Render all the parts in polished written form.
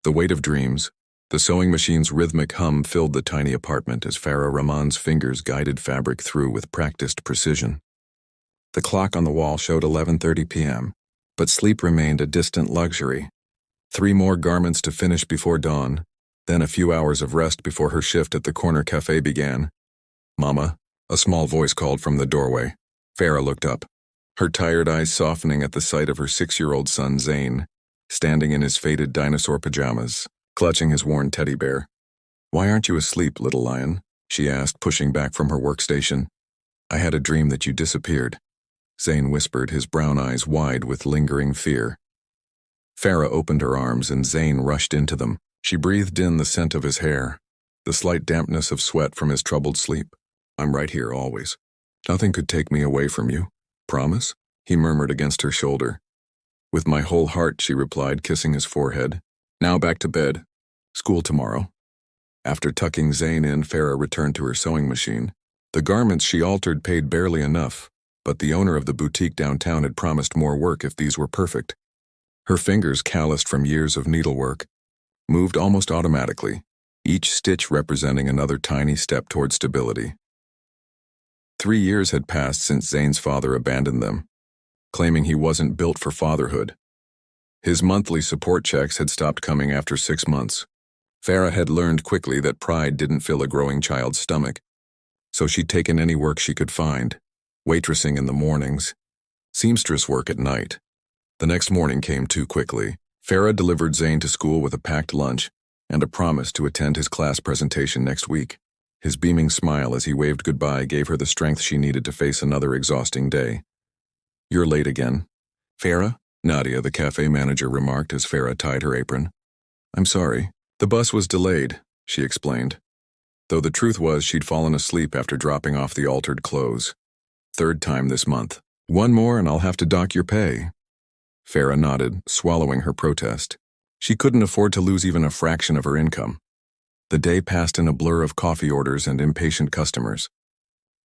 The weight of dreams. The sewing machine's rhythmic hum filled the tiny apartment as Farah Rahman's fingers guided fabric through with practiced precision. The clock on the wall showed 11:30 p.m., but sleep remained a distant luxury. 3 more garments to finish before dawn, then a few hours of rest before her shift at the corner cafe began. "Mama," a small voice called from the doorway. Farah looked up, her tired eyes softening at the sight of her 6-year-old son Zayn, standing in his faded dinosaur pajamas, clutching his worn teddy bear. "Why aren't you asleep, little lion?" she asked, pushing back from her workstation. "I had a dream that you disappeared," Zayn whispered, his brown eyes wide with lingering fear. Farah opened her arms and Zayn rushed into them. She breathed in the scent of his hair, the slight dampness of sweat from his troubled sleep. "I'm right here always. Nothing could take me away from you. Promise?" he murmured against her shoulder. "With my whole heart," she replied, kissing his forehead. "Now back to bed. School tomorrow." After tucking Zayn in, Farah returned to her sewing machine. The garments she altered paid barely enough, but the owner of the boutique downtown had promised more work if these were perfect. Her fingers, calloused from years of needlework, moved almost automatically, each stitch representing another tiny step toward stability. 3 years had passed since Zayn's father abandoned them, claiming he wasn't built for fatherhood. His monthly support checks had stopped coming after 6 months. Farah had learned quickly that pride didn't fill a growing child's stomach, so she'd taken any work she could find, waitressing in the mornings, seamstress work at night. The next morning came too quickly. Farah delivered Zayn to school with a packed lunch and a promise to attend his class presentation next week. His beaming smile as he waved goodbye gave her the strength she needed to face another exhausting day. "You're late again." "Farah?" Nadia, the cafe manager, remarked as Farah tied her apron. "I'm sorry. The bus was delayed," she explained, though the truth was she'd fallen asleep after dropping off the altered clothes. "3rd time this month. 1 more and I'll have to dock your pay." Farah nodded, swallowing her protest. She couldn't afford to lose even a fraction of her income. The day passed in a blur of coffee orders and impatient customers.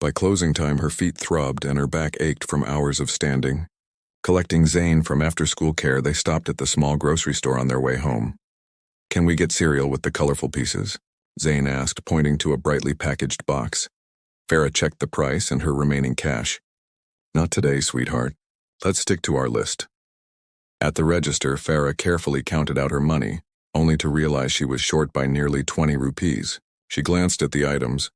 By closing time, her feet throbbed and her back ached from hours of standing. Collecting Zayn from after-school care, they stopped at the small grocery store on their way home. "Can we get cereal with the colorful pieces?" Zayn asked, pointing to a brightly packaged box. Farah checked the price and her remaining cash. "Not today, sweetheart. Let's stick to our list." At the register, Farah carefully counted out her money, only to realize she was short by nearly 20 rupees. She glanced at the items: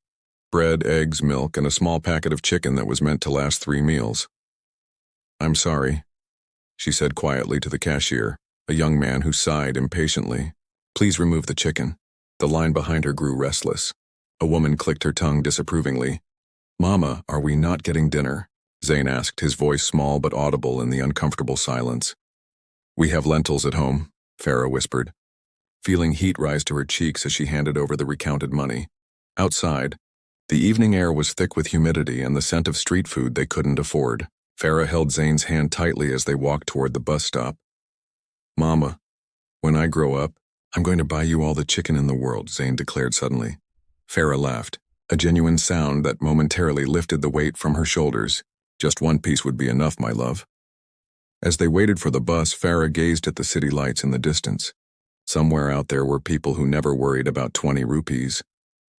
bread, eggs, milk, and a small packet of chicken that was meant to last 3 meals. "I'm sorry," she said quietly to the cashier, a young man who sighed impatiently. "Please remove the chicken." The line behind her grew restless. A woman clicked her tongue disapprovingly. "Mama, are we not getting dinner?" Zayn asked, his voice small but audible in the uncomfortable silence. "We have lentils at home," Farah whispered, feeling heat rise to her cheeks as she handed over the recounted money. Outside, the evening air was thick with humidity and the scent of street food they couldn't afford. Farah held Zayn's hand tightly as they walked toward the bus stop. "Mama, when I grow up, I'm going to buy you all the chicken in the world," Zayn declared suddenly. Farah laughed, a genuine sound that momentarily lifted the weight from her shoulders. "Just 1 piece would be enough, my love." As they waited for the bus, Farah gazed at the city lights in the distance. Somewhere out there were people who never worried about 20 rupees,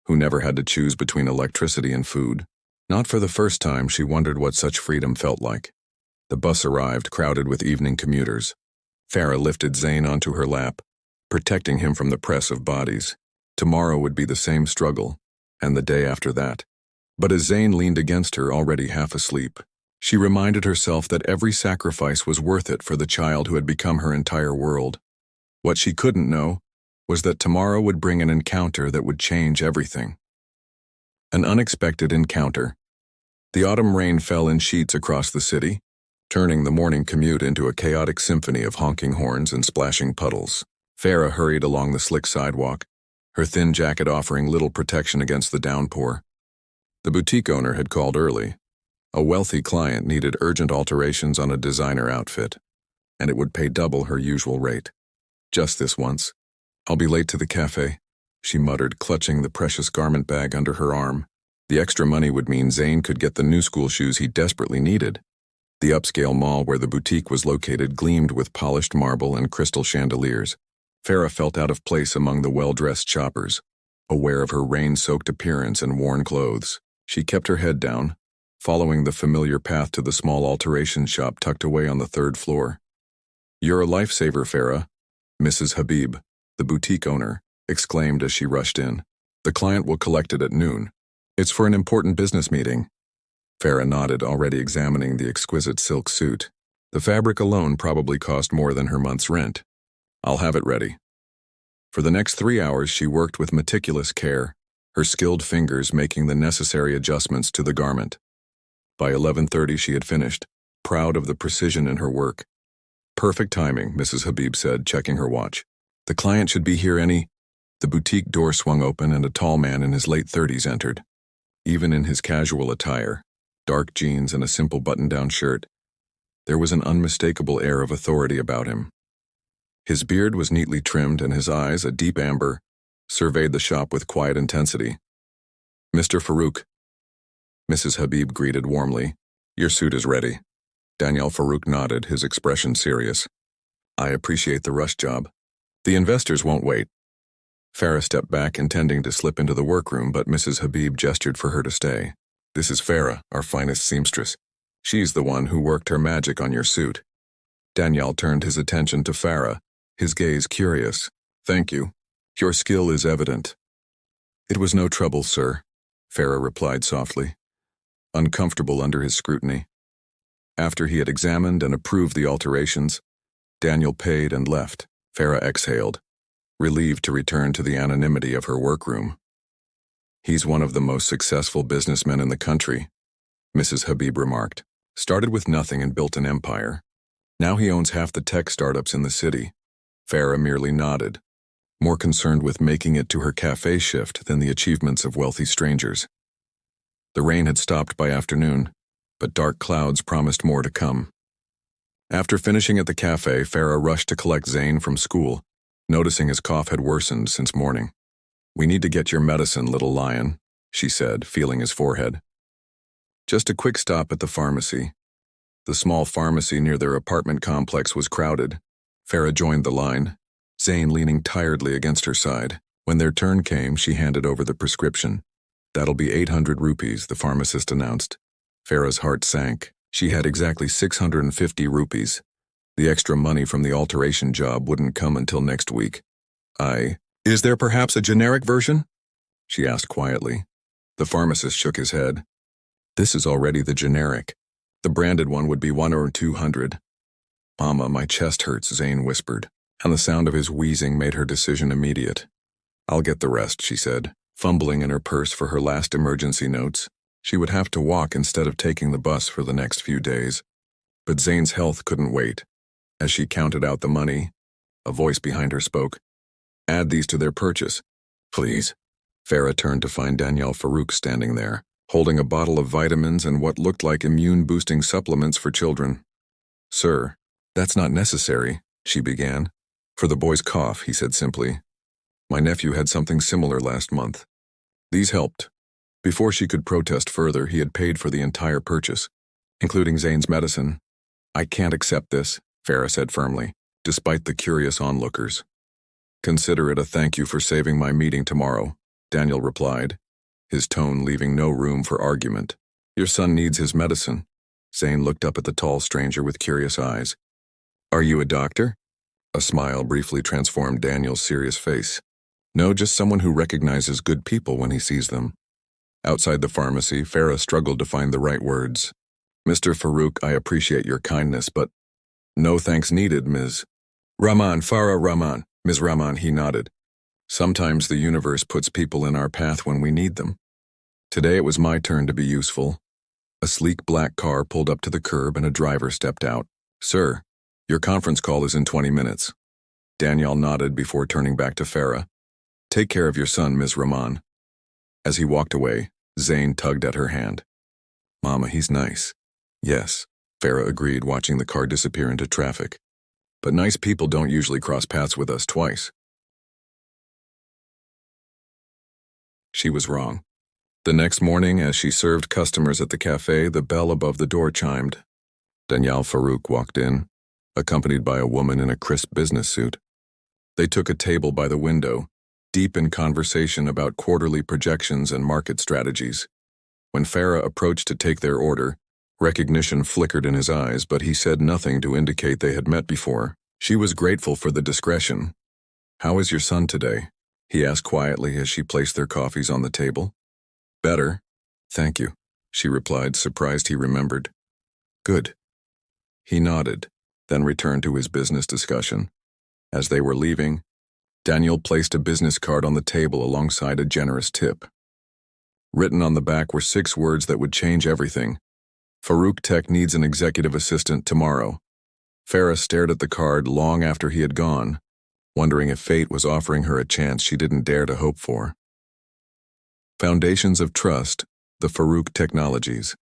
who never had to choose between electricity and food. Not for the first time, she wondered what such freedom felt like. The bus arrived, crowded with evening commuters. Farah lifted Zayn onto her lap, protecting him from the press of bodies. Tomorrow would be the same struggle, and the day after that. But as Zayn leaned against her, already half asleep, she reminded herself that every sacrifice was worth it for the child who had become her entire world. What she couldn't know was that tomorrow would bring an encounter that would change everything. An unexpected encounter. The autumn rain fell in sheets across the city, turning the morning commute into a chaotic symphony of honking horns and splashing puddles. Farah hurried along the slick sidewalk, her thin jacket offering little protection against the downpour. The boutique owner had called early. A wealthy client needed urgent alterations on a designer outfit, and it would pay double her usual rate. "Just this once. I'll be late to the cafe," she muttered, clutching the precious garment bag under her arm. The extra money would mean Zayn could get the new school shoes he desperately needed. The upscale mall where the boutique was located gleamed with polished marble and crystal chandeliers. Farah felt out of place among the well-dressed shoppers. Aware of her rain-soaked appearance and worn clothes, she kept her head down, following the familiar path to the small alteration shop tucked away on the third floor. "You're a lifesaver, Farah," Mrs. Habib, the boutique owner, exclaimed as she rushed in. "The client will collect it at noon. It's for an important business meeting." Farah nodded, already examining the exquisite silk suit. The fabric alone probably cost more than her month's rent. "I'll have it ready." For the next 3 hours she worked with meticulous care, her skilled fingers making the necessary adjustments to the garment. By 11:30 she had finished, proud of the precision in her work. "Perfect timing," Mrs. Habib said, checking her watch. "The client should be here any—" The boutique door swung open and a tall man in his late 30s entered. Even in his casual attire, dark jeans and a simple button-down shirt, there was an unmistakable air of authority about him. His beard was neatly trimmed and his eyes, a deep amber, surveyed the shop with quiet intensity. "Mr. Farouk," Mrs. Habib greeted warmly. "Your suit is ready." Daniel Farouk nodded, his expression serious. "I appreciate the rush job. The investors won't wait." Farah stepped back, intending to slip into the workroom, but Mrs. Habib gestured for her to stay. "This is Farah, our finest seamstress. She's the one who worked her magic on your suit." Daniel turned his attention to Farah, his gaze curious. "Thank you. Your skill is evident." "It was no trouble, sir," Farah replied softly, uncomfortable under his scrutiny. After he had examined and approved the alterations, Daniel paid and left. Farah exhaled, relieved to return to the anonymity of her workroom. "He's one of the most successful businessmen in the country," Mrs. Habib remarked. "Started with nothing and built an empire. Now he owns half the tech startups in the city." Farah merely nodded, more concerned with making it to her cafe shift than the achievements of wealthy strangers. The rain had stopped by afternoon, but dark clouds promised more to come. After finishing at the cafe, Farah rushed to collect Zayn from school, noticing his cough had worsened since morning. "We need to get your medicine, little lion," she said, feeling his forehead. Just a quick stop at the pharmacy. The small pharmacy near their apartment complex was crowded. Farah joined the line, Zayn leaning tiredly against her side. When their turn came, she handed over the prescription. "That'll be 800 rupees, the pharmacist announced. Farah's heart sank. She had exactly 650 rupees. The extra money from the alteration job wouldn't come until next week. Is there perhaps a generic version?" she asked quietly. The pharmacist shook his head. "This is already the generic. The branded one would be 100 or 200. "Mama, my chest hurts," Zayn whispered, and the sound of his wheezing made her decision immediate. "I'll get the rest," she said, fumbling in her purse for her last emergency notes. She would have to walk instead of taking the bus for the next few days. But Zayn's health couldn't wait. As she counted out the money, a voice behind her spoke. "Add these to their purchase, please." Farah turned to find Daniel Farouk standing there, holding a bottle of vitamins and what looked like immune-boosting supplements for children. "Sir, that's not necessary," she began. "For the boy's cough," he said simply. "My nephew had something similar last month. These helped." Before she could protest further, he had paid for the entire purchase, including Zayn's medicine. "I can't accept this," Farah said firmly, despite the curious onlookers. "Consider it a thank you for saving my meeting tomorrow," Daniel replied, his tone leaving no room for argument. "Your son needs his medicine." Zayn looked up at the tall stranger with curious eyes. "Are you a doctor?" A smile briefly transformed Daniel's serious face. "No, just someone who recognizes good people when he sees them." Outside the pharmacy, Farah struggled to find the right words. "Mr. Farouk, I appreciate your kindness, but—" "No thanks needed, Ms. Rahman, Farah Rahman." "Ms. Rahman," he nodded. "Sometimes the universe puts people in our path when we need them. Today it was my turn to be useful." A sleek black car pulled up to the curb and a driver stepped out. "Sir, your conference call is in 20 minutes. Daniel nodded before turning back to Farah. "Take care of your son, Ms. Rahman." As he walked away, Zayn tugged at her hand. "Mama, he's nice." "Yes," Farah agreed, watching the car disappear into traffic. "But nice people don't usually cross paths with us twice." She was wrong. The next morning, as she served customers at the cafe, the bell above the door chimed. Daniel Farouk walked in, accompanied by a woman in a crisp business suit. They took a table by the window, deep in conversation about quarterly projections and market strategies. When Farah approached to take their order, recognition flickered in his eyes, but he said nothing to indicate they had met before. She was grateful for the discretion. "How is your son today?" he asked quietly as she placed their coffees on the table. "Better, thank you," she replied, surprised he remembered. "Good." He nodded, then returned to his business discussion. As they were leaving, Daniel placed a business card on the table alongside a generous tip. Written on the back were 6 words that would change everything. "Farouk Tech needs an executive assistant tomorrow." Farah stared at the card long after he had gone, wondering if fate was offering her a chance she didn't dare to hope for. Foundations of Trust, the Farouk Technologies.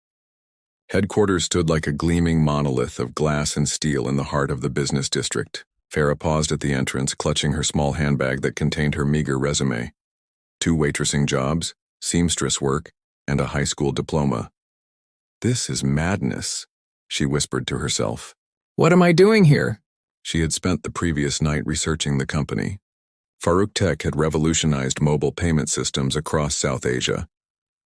Headquarters stood like a gleaming monolith of glass and steel in the heart of the business district. Farah paused at the entrance, clutching her small handbag that contained her meager resume. 2 waitressing jobs, seamstress work, and a high school diploma. "This is madness," she whispered to herself. What am I doing here? She had spent the previous night researching the company. Farouk Tech had revolutionized mobile payment systems across South Asia,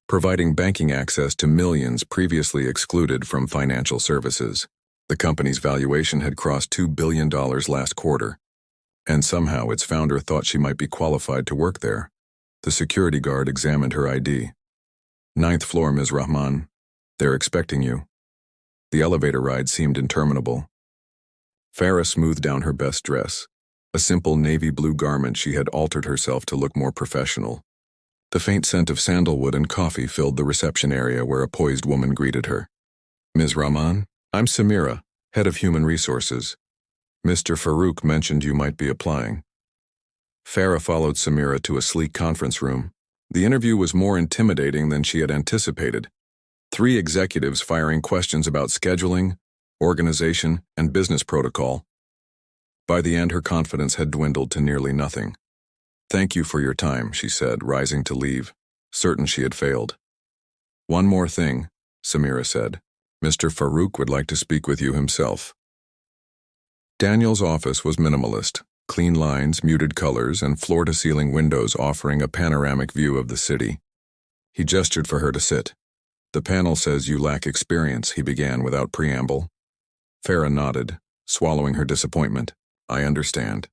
providing banking access to millions previously excluded from financial services. The company's valuation had crossed $2 billion last quarter, and somehow its founder thought she might be qualified to work there. The security guard examined her ID. "9th floor, Ms. Rahman. They're expecting you." The elevator ride seemed interminable. Farah smoothed down her best dress, a simple navy blue garment she had altered herself to look more professional. The faint scent of sandalwood and coffee filled the reception area where a poised woman greeted her. "Ms. Rahman, I'm Samira, head of human resources. Mr. Farouk mentioned you might be applying." Farah followed Samira to a sleek conference room. The interview was more intimidating than she had anticipated. 3 executives firing questions about scheduling, organization, and business protocol. By the end, her confidence had dwindled to nearly nothing. "Thank you for your time," she said, rising to leave, certain she had failed. "One more thing," Samira said. "Mr. Farouk would like to speak with you himself." Daniel's office was minimalist, clean lines, muted colors, and floor-to-ceiling windows offering a panoramic view of the city. He gestured for her to sit. "The panel says you lack experience," he began without preamble. Farah nodded, swallowing her disappointment. "I understand.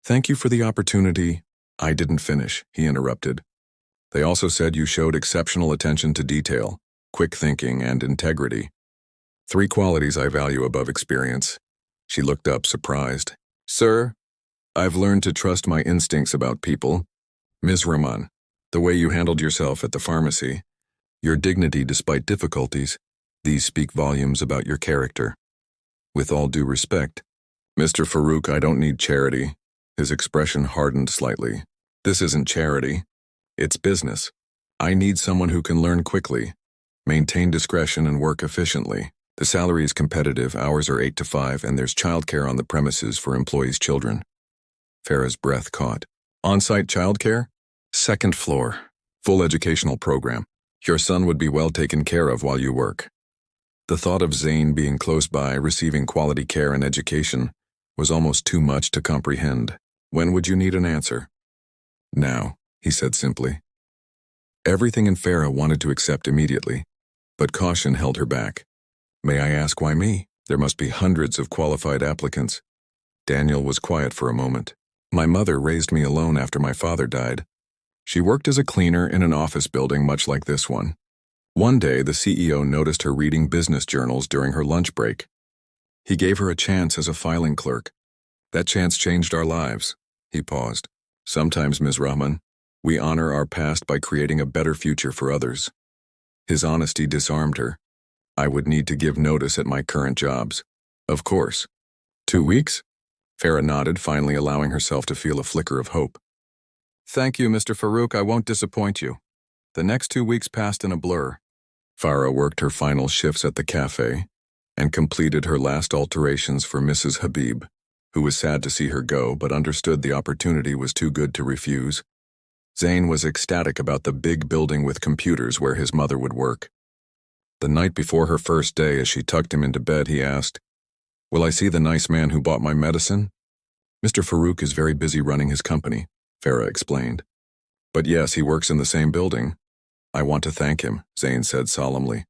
Thank you for the opportunity." "I didn't finish," he interrupted. "They also said you showed exceptional attention to detail, quick thinking, and integrity. 3 qualities I value above experience." She looked up, surprised. "Sir, I've learned to trust my instincts about people. Ms. Rahman, the way you handled yourself at the pharmacy, your dignity despite difficulties, these speak volumes about your character. With all due respect, Mr. Farouk, I don't need charity." His expression hardened slightly. "This isn't charity. It's business. I need someone who can learn quickly, maintain discretion, and work efficiently. The salary is competitive, hours are 8 to 5, and there's childcare on the premises for employees' children." Farah's breath caught. "On-site childcare? 2nd floor. Full educational program. Your son would be well taken care of while you work." The thought of Zain being close by, receiving quality care and education, was almost too much to comprehend. "When would you need an answer?" "Now," he said simply. Everything in Farah wanted to accept immediately, but caution held her back. "May I ask why me? There must be hundreds of qualified applicants." Daniel was quiet for a moment. "My mother raised me alone after my father died. She worked as a cleaner in an office building much like this one. One day, the CEO noticed her reading business journals during her lunch break. He gave her a chance as a filing clerk. That chance changed our lives." He paused. "Sometimes, Ms. Rahman, we honor our past by creating a better future for others." His honesty disarmed her. "I would need to give notice at my current jobs." "Of course." 2 weeks? Farah nodded, finally allowing herself to feel a flicker of hope. "Thank you, Mr. Farouk, I won't disappoint you." The next 2 weeks passed in a blur. Farah worked her final shifts at the cafe and completed her last alterations for Mrs. Habib, who was sad to see her go but understood the opportunity was too good to refuse. Zain was ecstatic about the big building with computers where his mother would work. The night before her first day, as she tucked him into bed, he asked, "Will I see the nice man who bought my medicine?" Mr. Farouk is very busy running his company, Farah explained. But yes, he works in the same building. I want to thank him, Zain said solemnly.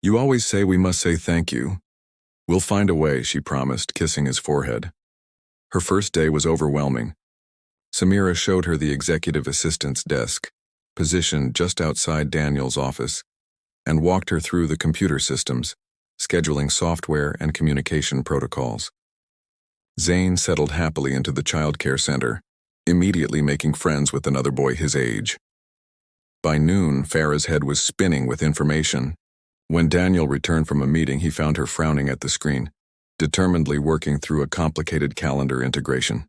You always say we must say thank you. We'll find a way, she promised, kissing his forehead. Her first day was overwhelming. Samira showed her the executive assistant's desk, positioned just outside Daniel's office, and walked her through the computer systems, scheduling software and communication protocols. Zain settled happily into the childcare center, immediately making friends with another boy his age. By noon, Farah's head was spinning with information. When Daniel returned from a meeting, he found her frowning at the screen, determinedly working through a complicated calendar integration.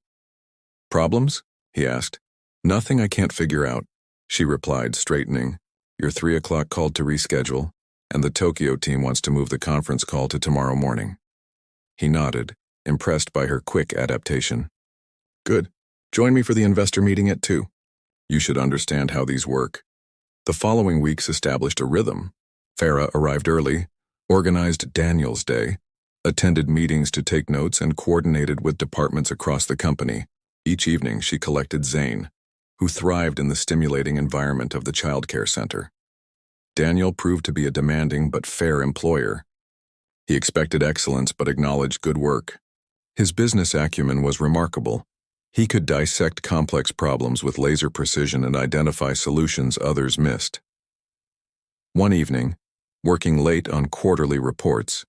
Problems? He asked. Nothing I can't figure out, she replied, straightening. Your 3 o'clock called to reschedule, and the Tokyo team wants to move the conference call to tomorrow morning. He nodded, impressed by her quick adaptation. Good. Join me for the investor meeting at 2. You should understand how these work. The following weeks established a rhythm. Farah arrived early, organized Daniel's day, attended meetings to take notes, and coordinated with departments across the company. Each evening she collected Zain, who thrived in the stimulating environment of the childcare center. Daniel proved to be a demanding but fair employer. He expected excellence but acknowledged good work. His business acumen was remarkable. He could dissect complex problems with laser precision and identify solutions others missed. One evening, working late on quarterly reports,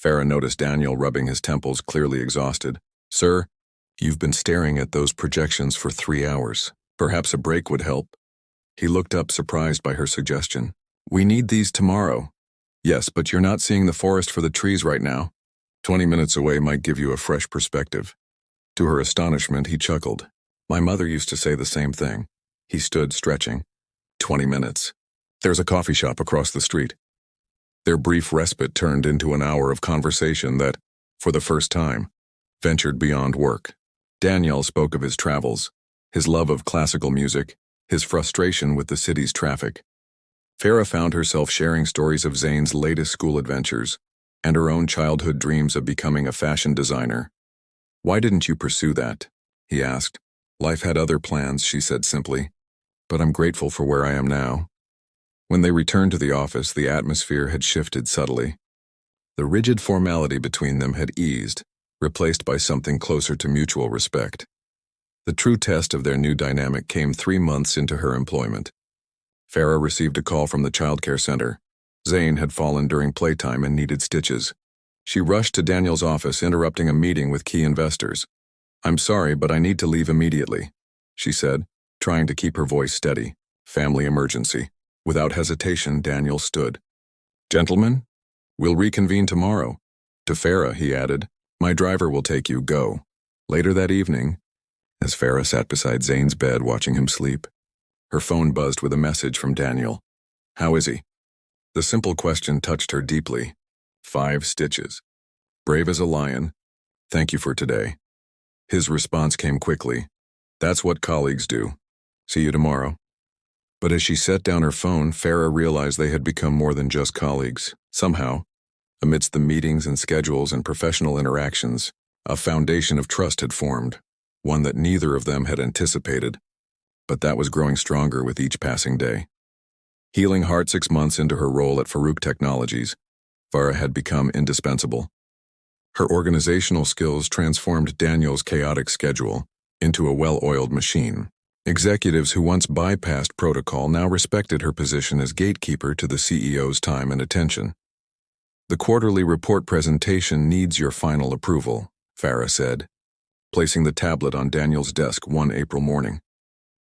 Farah noticed Daniel rubbing his temples, clearly exhausted. Sir, you've been staring at those projections for 3 hours. Perhaps a break would help. He looked up, surprised by her suggestion. We need these tomorrow. Yes, but you're not seeing the forest for the trees right now. 20 minutes away might give you a fresh perspective. To her astonishment, he chuckled. My mother used to say the same thing. He stood, stretching. 20 minutes. There's a coffee shop across the street. Their brief respite turned into an hour of conversation that, for the first time, ventured beyond work. Daniel spoke of his travels, his love of classical music, his frustration with the city's traffic. Farah found herself sharing stories of Zain's latest school adventures and her own childhood dreams of becoming a fashion designer. Why didn't you pursue that? He asked. Life had other plans, she said simply, but I'm grateful for where I am now. When they returned to the office, the atmosphere had shifted subtly. The rigid formality between them had eased, replaced by something closer to mutual respect. The true test of their new dynamic came 3 months into her employment. Farah received a call from the childcare center. Zain had fallen during playtime and needed stitches. She rushed to Daniel's office, interrupting a meeting with key investors. I'm sorry, but I need to leave immediately, she said, trying to keep her voice steady. Family emergency. Without hesitation, Daniel stood. Gentlemen, we'll reconvene tomorrow. To Farah, he added, my driver will take you, go. Later that evening, as Farah sat beside Zain's bed watching him sleep, her phone buzzed with a message from Daniel. How is he? The simple question touched her deeply. 5 stitches. Brave as a lion. Thank you for today. His response came quickly. That's what colleagues do. See you tomorrow. But as she set down her phone, Farah realized they had become more than just colleagues. Somehow, amidst the meetings and schedules and professional interactions, a foundation of trust had formed, one that neither of them had anticipated, but that was growing stronger with each passing day. Healing heart 6 months into her role at Farouk Technologies, Farah had become indispensable. Her organizational skills transformed Daniel's chaotic schedule into a well-oiled machine. Executives who once bypassed protocol now respected her position as gatekeeper to the CEO's time and attention. The quarterly report presentation needs your final approval, Farah said, placing the tablet on Daniel's desk one April morning.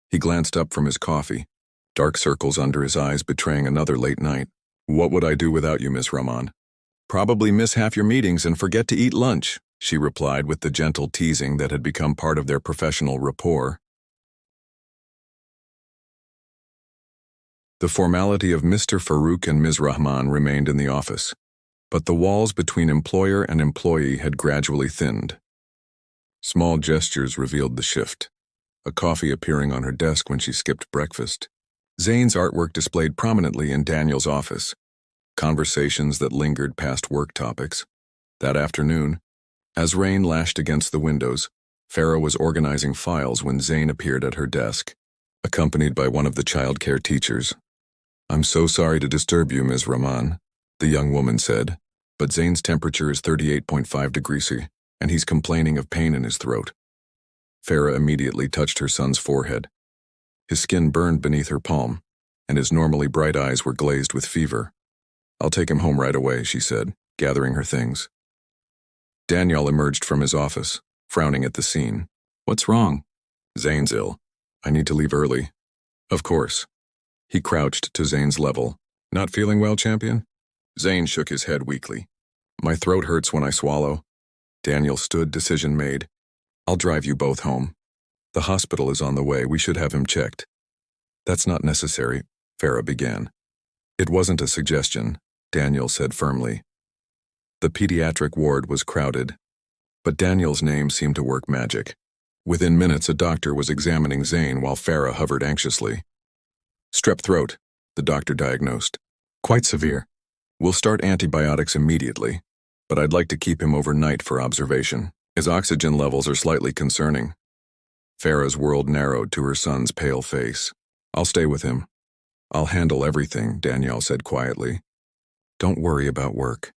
He glanced up from his coffee, dark circles under his eyes betraying another late night. What would I do without you, Miss Rahman? Probably miss half your meetings and forget to eat lunch, she replied with the gentle teasing that had become part of their professional rapport. The formality of Mr. Farouk and Ms. Rahman remained in the office, but the walls between employer and employee had gradually thinned. Small gestures revealed the shift, a coffee appearing on her desk when she skipped breakfast. Zain's artwork displayed prominently in Daniel's office, conversations that lingered past work topics. That afternoon, as rain lashed against the windows, Farah was organizing files when Zane appeared at her desk, accompanied by one of the childcare teachers. "I'm so sorry to disturb you, Ms. Rahman," the young woman said, "but Zane's temperature is 38.5 degrees C, and he's complaining of pain in his throat." Farah immediately touched her son's forehead. His skin burned beneath her palm, and his normally bright eyes were glazed with fever. "I'll take him home right away," she said, gathering her things. Daniel emerged from his office, frowning at the scene. "What's wrong?" "Zane's ill. I need to leave early." "Of course." He crouched to Zane's level. "Not feeling well, champion?" Zane shook his head weakly. "My throat hurts when I swallow." Daniel stood, decision made. "I'll drive you both home. The hospital is on the way. We should have him checked." "That's not necessary," Farah began. "It wasn't a suggestion," Daniel said firmly. The pediatric ward was crowded, but Daniel's name seemed to work magic. Within minutes, a doctor was examining Zane while Farah hovered anxiously. "Strep throat," the doctor diagnosed. "Quite severe. We'll start antibiotics immediately, but I'd like to keep him overnight for observation. His oxygen levels are slightly concerning." Farah's world narrowed to her son's pale face. "I'll stay with him." "I'll handle everything," Danielle said quietly. "Don't worry about work."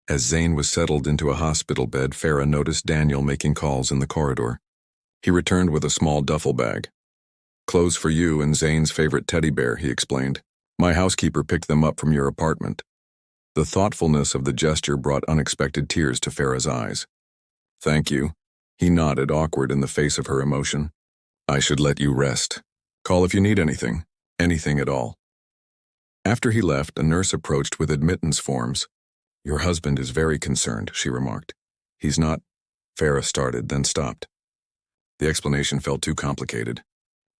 As Zane was settled into a hospital bed, Farah noticed Daniel making calls in the corridor. He returned with a small duffel bag. "Clothes for you and Zane's favorite teddy bear," he explained. "My housekeeper picked them up from your apartment." The thoughtfulness of the gesture brought unexpected tears to Farah's eyes. "Thank you." He nodded, awkward in the face of her emotion. "I should let you rest. Call if you need anything. Anything at all." After he left, a nurse approached with admittance forms. "Your husband is very concerned," she remarked. "He's not—" Farah started, then stopped. The explanation felt too complicated.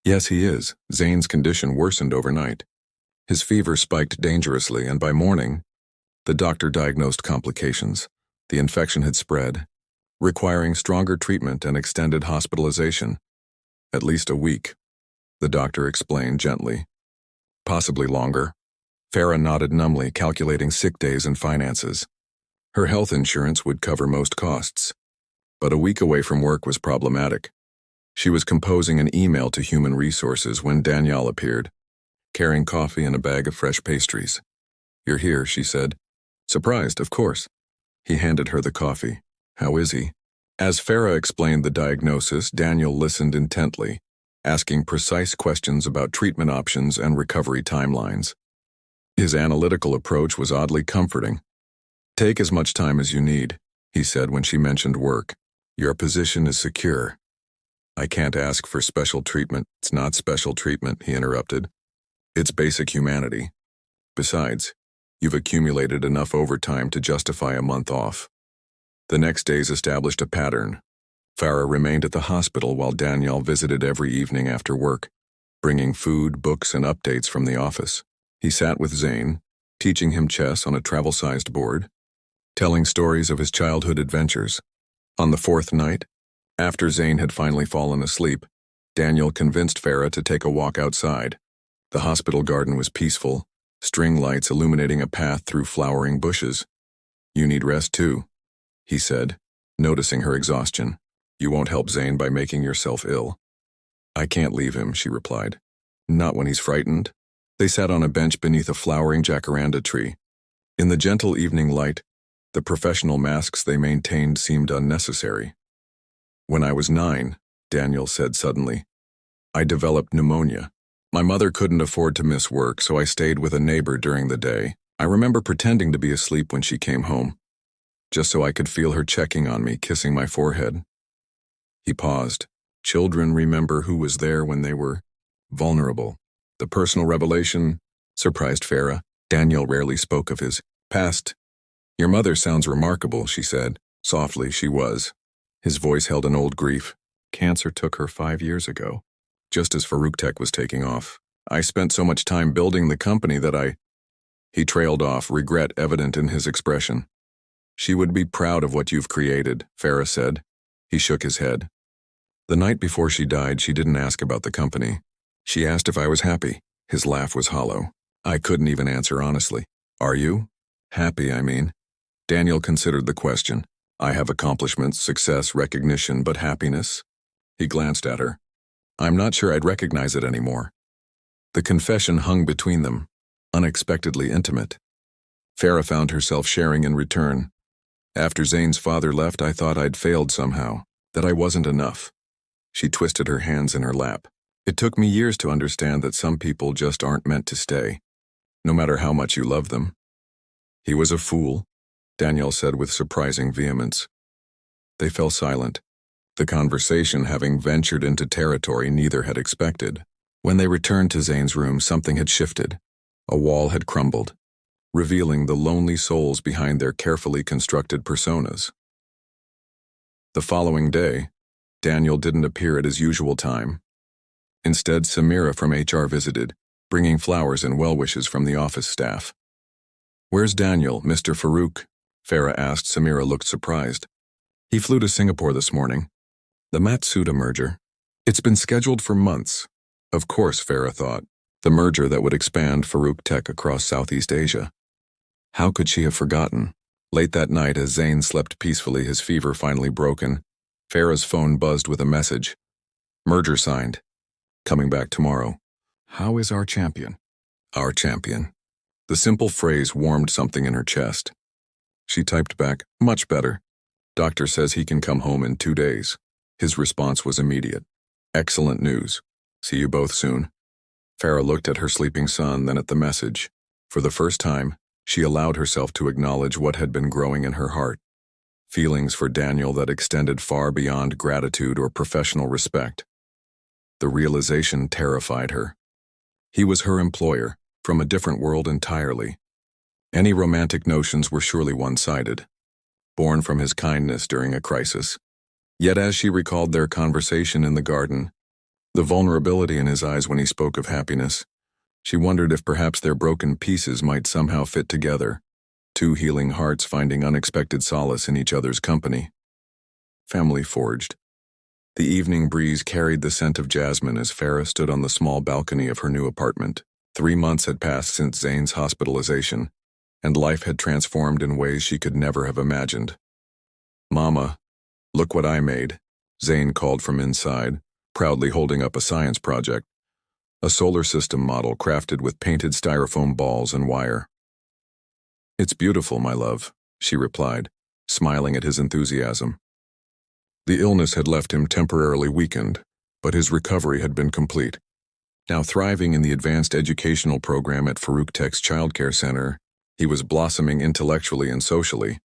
"Yes, he is. Zane's condition worsened overnight. His fever spiked dangerously, and by morning, the doctor diagnosed complications. The infection had spread, requiring stronger treatment and extended hospitalization. At least a week," the doctor explained gently. "Possibly longer." Farah nodded numbly, calculating sick days and finances. Her health insurance would cover most costs, but a week away from work was problematic. She was composing an email to Human Resources when Danielle appeared, carrying coffee and a bag of fresh pastries. "You're here," she said. "Surprised, of course." He handed her the coffee. "How is he?" As Farah explained the diagnosis, Daniel listened intently, asking precise questions about treatment options and recovery timelines. His analytical approach was oddly comforting. "Take as much time as you need," he said when she mentioned work. "Your position is secure." "I can't ask for special treatment." "It's not special treatment," he interrupted. "It's basic humanity. Besides, you've accumulated enough overtime to justify a month off." The next days established a pattern. Farah remained at the hospital while Danielle visited every evening after work, bringing food, books, and updates from the office. He sat with Zane, teaching him chess on a travel-sized board, telling stories of his childhood adventures. On the fourth night, after Zane had finally fallen asleep, Daniel convinced Farah to take a walk outside. The hospital garden was peaceful, string lights illuminating a path through flowering bushes. "You need rest too," he said, noticing her exhaustion. "You won't help Zane by making yourself ill." "I can't leave him," she replied. "Not when he's frightened." They sat on a bench beneath a flowering jacaranda tree. In the gentle evening light, the professional masks they maintained seemed unnecessary. "When I was 9, Daniel said suddenly, "I developed pneumonia. My mother couldn't afford to miss work, so I stayed with a neighbor during the day. I remember pretending to be asleep when she came home, just so I could feel her checking on me, kissing my forehead." He paused. Children remember who was there when they were vulnerable. The personal revelation surprised Farah. Daniel rarely spoke of his past. "Your mother sounds remarkable," she said. Softly, she was. His voice held an old grief. "Cancer took her 5 years ago, just as Farouk Tech was taking off. I spent so much time building the company that He trailed off, regret evident in his expression. "She would be proud of what you've created," Farah said. He shook his head. "The night before she died, she didn't ask about the company. She asked if I was happy." His laugh was hollow. "I couldn't even answer honestly." "Are you? Happy, I mean." Daniel considered the question. I have accomplishments, success, recognition, but happiness? He glanced at her. I'm not sure I'd recognize it anymore. The confession hung between them, unexpectedly intimate. Farah found herself sharing in return. After Zane's father left, I thought I'd failed somehow, that I wasn't enough. She twisted her hands in her lap. It took me years to understand that some people just aren't meant to stay, no matter how much you love them. He was a fool, Danielle said with surprising vehemence. They fell silent, the conversation having ventured into territory neither had expected. When they returned to Zane's room, something had shifted. A wall had crumbled, revealing the lonely souls behind their carefully constructed personas. The following day, Daniel didn't appear at his usual time. Instead, Samira from HR visited, bringing flowers and well wishes from the office staff. Where's Daniel, Mr. Farouk? Farah asked. Samira looked surprised. He flew to Singapore this morning. The Matsuda merger. It's been scheduled for months. Of course, Farah thought. The merger that would expand Farouk Tech across Southeast Asia. How could she have forgotten? Late that night, as Zane slept peacefully, his fever finally broken, Farah's phone buzzed with a message. Merger signed. Coming back tomorrow. How is our champion? Our champion. The simple phrase warmed something in her chest. She typed back, much better. Doctor says he can come home in 2 days. His response was immediate. Excellent news. See you both soon. Farah looked at her sleeping son, then at the message. For the first time, she allowed herself to acknowledge what had been growing in her heart. Feelings for Daniel that extended far beyond gratitude or professional respect. The realization terrified her. He was her employer, from a different world entirely. Any romantic notions were surely one-sided, born from his kindness during a crisis. Yet as she recalled their conversation in the garden, the vulnerability in his eyes when he spoke of happiness, she wondered if perhaps their broken pieces might somehow fit together, two healing hearts finding unexpected solace in each other's company. Family forged. The evening breeze carried the scent of jasmine as Farah stood on the small balcony of her new apartment. 3 months had passed since Zane's hospitalization, and life had transformed in ways she could never have imagined. Mama, look what I made, Zane called from inside, proudly holding up a science project, a solar system model crafted with painted styrofoam balls and wire. It's beautiful, my love, she replied, smiling at his enthusiasm. The illness had left him temporarily weakened, but his recovery had been complete. Now thriving in the advanced educational program at Farouk Tech's childcare center, he was blossoming intellectually and socially.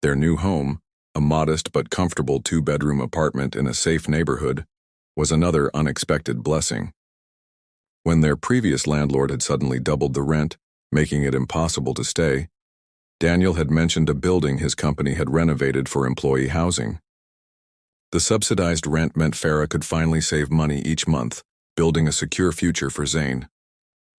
Their new home, a modest but comfortable 2-bedroom apartment in a safe neighborhood, was another unexpected blessing. When their previous landlord had suddenly doubled the rent, making it impossible to stay, Daniel had mentioned a building his company had renovated for employee housing. The subsidized rent meant Farah could finally save money each month, building a secure future for Zane.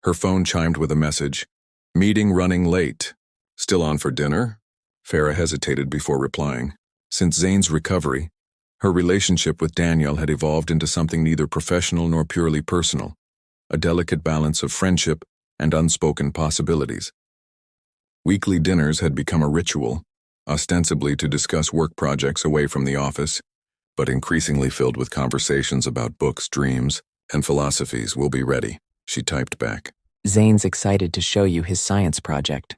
Her phone chimed with a message. Meeting running late. Still on for dinner? Farah hesitated before replying. Since Zane's recovery, her relationship with Daniel had evolved into something neither professional nor purely personal, a delicate balance of friendship and unspoken possibilities. Weekly dinners had become a ritual, ostensibly to discuss work projects away from the office, but increasingly filled with conversations about books, dreams, and philosophies. Will be ready, she typed back. Zane's excited to show you his science project.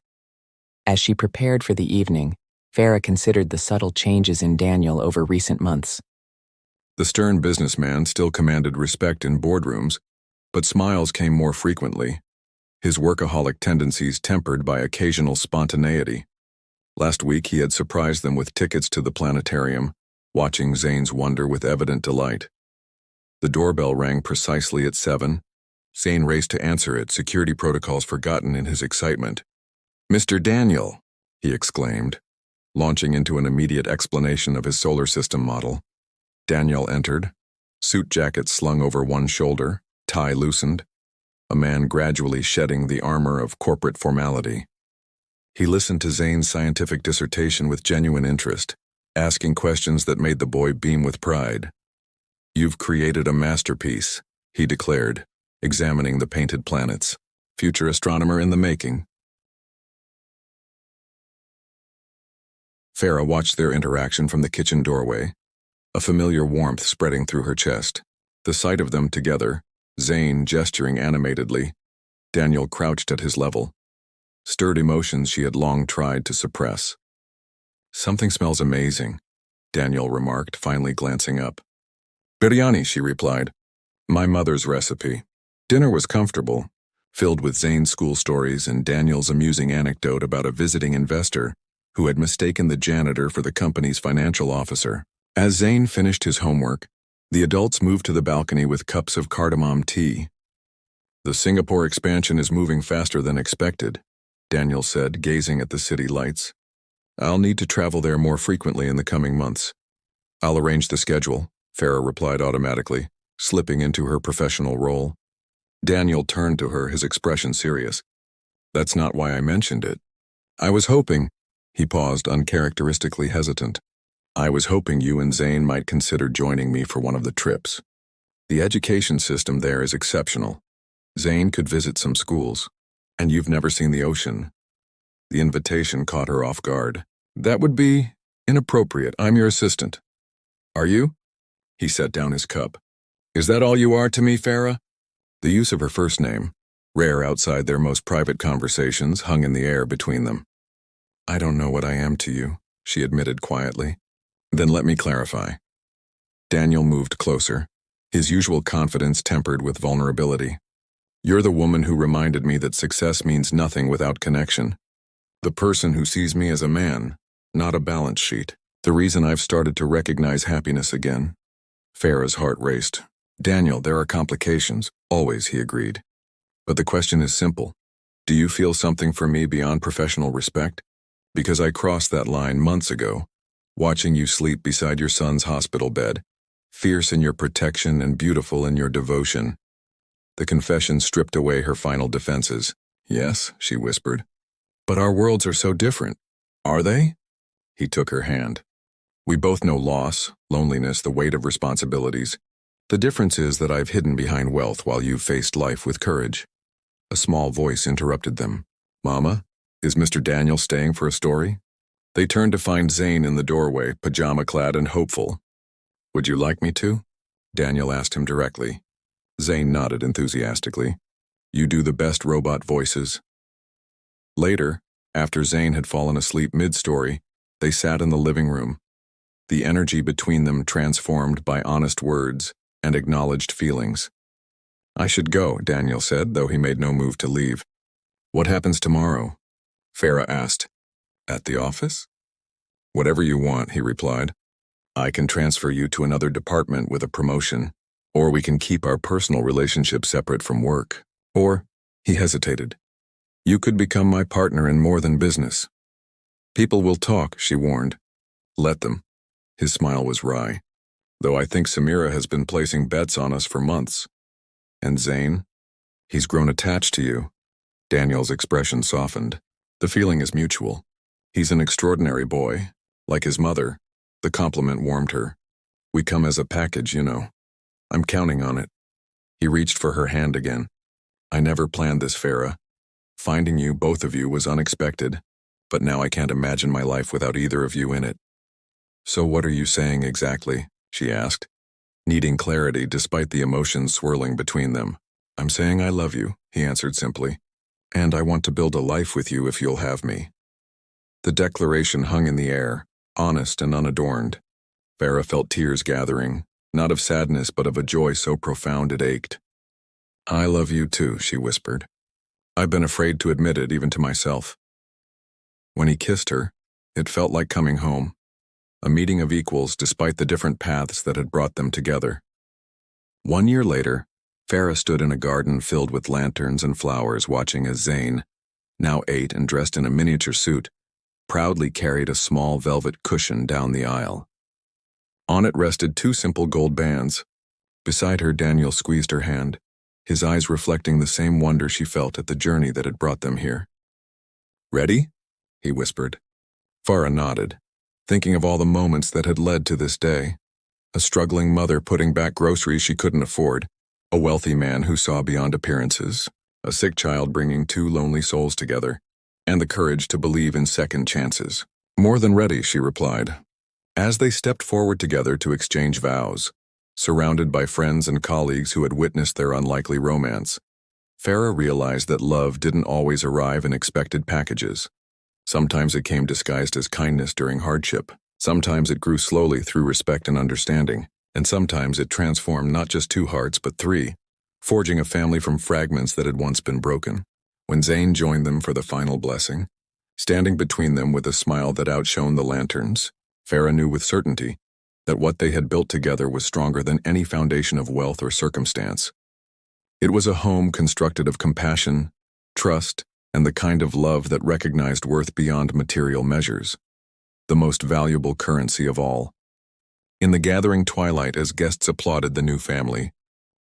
As she prepared for the evening, Farah considered the subtle changes in Daniel over recent months. The stern businessman still commanded respect in boardrooms, but smiles came more frequently, his workaholic tendencies tempered by occasional spontaneity. Last week he had surprised them with tickets to the planetarium, watching Zane's wonder with evident delight. The doorbell rang precisely at 7. Zane raced to answer it, security protocols forgotten in his excitement. Mr. Daniel, he exclaimed, launching into an immediate explanation of his solar system model. Daniel entered, suit jacket slung over one shoulder, tie loosened, a man gradually shedding the armor of corporate formality. He listened to Zane's scientific dissertation with genuine interest, asking questions that made the boy beam with pride. You've created a masterpiece, he declared, examining the painted planets. Future astronomer in the making. Farah watched their interaction from the kitchen doorway, a familiar warmth spreading through her chest. The sight of them together, Zane gesturing animatedly, Daniel crouched at his level, stirred emotions she had long tried to suppress. "Something smells amazing," Daniel remarked, finally glancing up. "Biryani," she replied. "My mother's recipe." Dinner was comfortable, filled with Zane's school stories and Daniel's amusing anecdote about a visiting investor who had mistaken the janitor for the company's financial officer. As Zane finished his homework, the adults moved to the balcony with cups of cardamom tea. "The Singapore expansion is moving faster than expected," Daniel said, gazing at the city lights. "I'll need to travel there more frequently in the coming months." "I'll arrange the schedule," Farah replied automatically, slipping into her professional role. Daniel turned to her, his expression serious. "That's not why I mentioned it. I was hoping—" He paused, uncharacteristically hesitant. "I was hoping you and Zane might consider joining me for one of the trips. The education system there is exceptional. Zane could visit some schools, and you've never seen the ocean." The invitation caught her off guard. "That would be inappropriate. I'm your assistant." "Are you?" He set down his cup. "Is that all you are to me, Farah?" The use of her first name, rare outside their most private conversations, hung in the air between them. "I don't know what I am to you," she admitted quietly. "Then let me clarify." Daniel moved closer, his usual confidence tempered with vulnerability. "You're the woman who reminded me that success means nothing without connection. The person who sees me as a man, not a balance sheet. The reason I've started to recognize happiness again." Farah's heart raced. "Daniel, there are complications, always," he agreed. "But the question is simple. Do you feel something for me beyond professional respect? Because I crossed that line months ago, watching you sleep beside your son's hospital bed, fierce in your protection and beautiful in your devotion." The confession stripped away her final defenses. "Yes," she whispered. "But our worlds are so different." "Are they?" He took her hand. "We both know loss, loneliness, the weight of responsibilities. The difference is that I've hidden behind wealth while you've faced life with courage." A small voice interrupted them. "Mama, is Mr. Daniel staying for a story?" They turned to find Zane in the doorway, pajama-clad and hopeful. "Would you like me to?" Daniel asked him directly. Zane nodded enthusiastically. "You do the best robot voices." Later, after Zane had fallen asleep mid-story, they sat in the living room, the energy between them transformed by honest words and acknowledged feelings. "I should go," Daniel said, though he made no move to leave. "What happens tomorrow?" Farah asked. "At the office?" "Whatever you want," he replied. "I can transfer you to another department with a promotion, or we can keep our personal relationship separate from work. Or," he hesitated, "you could become my partner in more than business." "People will talk," she warned. "Let them." His smile was wry. "Though I think Samira has been placing bets on us for months." "And Zane? He's grown attached to you." Daniel's expression softened. "The feeling is mutual. He's an extraordinary boy. Like his mother." The compliment warmed her. "We come as a package, you know. I'm counting on it." He reached for her hand again. "I never planned this, Farah. Finding you, both of you, was unexpected, but now I can't imagine my life without either of you in it." "So what are you saying exactly?" she asked, needing clarity despite the emotions swirling between them. "I'm saying I love you," he answered simply, "and I want to build a life with you if you'll have me." The declaration hung in the air, honest and unadorned. Farah felt tears gathering, not of sadness but of a joy so profound it ached. "I love you too," she whispered. "I've been afraid to admit it even to myself." When he kissed her, it felt like coming home, a meeting of equals despite the different paths that had brought them together. 1 year later, Farah stood in a garden filled with lanterns and flowers watching as Zane, now 8 and dressed in a miniature suit, proudly carried a small velvet cushion down the aisle. On it rested 2 simple gold bands. Beside her, Daniel squeezed her hand, his eyes reflecting the same wonder she felt at the journey that had brought them here. "Ready?" he whispered. Farah nodded, thinking of all the moments that had led to this day. A struggling mother putting back groceries she couldn't afford, a wealthy man who saw beyond appearances, a sick child bringing 2 lonely souls together, and the courage to believe in second chances. More than ready, she replied. As they stepped forward together to exchange vows, surrounded by friends and colleagues who had witnessed their unlikely romance, Farah realized that love didn't always arrive in expected packages. Sometimes it came disguised as kindness during hardship. Sometimes it grew slowly through respect and understanding. And sometimes it transformed not just two hearts but three, forging a family from fragments that had once been broken. When Zayn joined them for the final blessing, standing between them with a smile that outshone the lanterns, Farah knew with certainty that what they had built together was stronger than any foundation of wealth or circumstance. It was a home constructed of compassion, trust, and the kind of love that recognized worth beyond material measures, the most valuable currency of all. In the gathering twilight, as guests applauded the new family,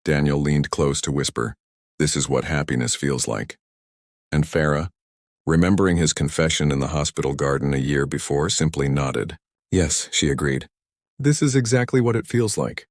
Daniel leaned close to whisper, "This is what happiness feels like." And Farah, remembering his confession in the hospital garden a year before, simply nodded. "Yes," she agreed. "This is exactly what it feels like."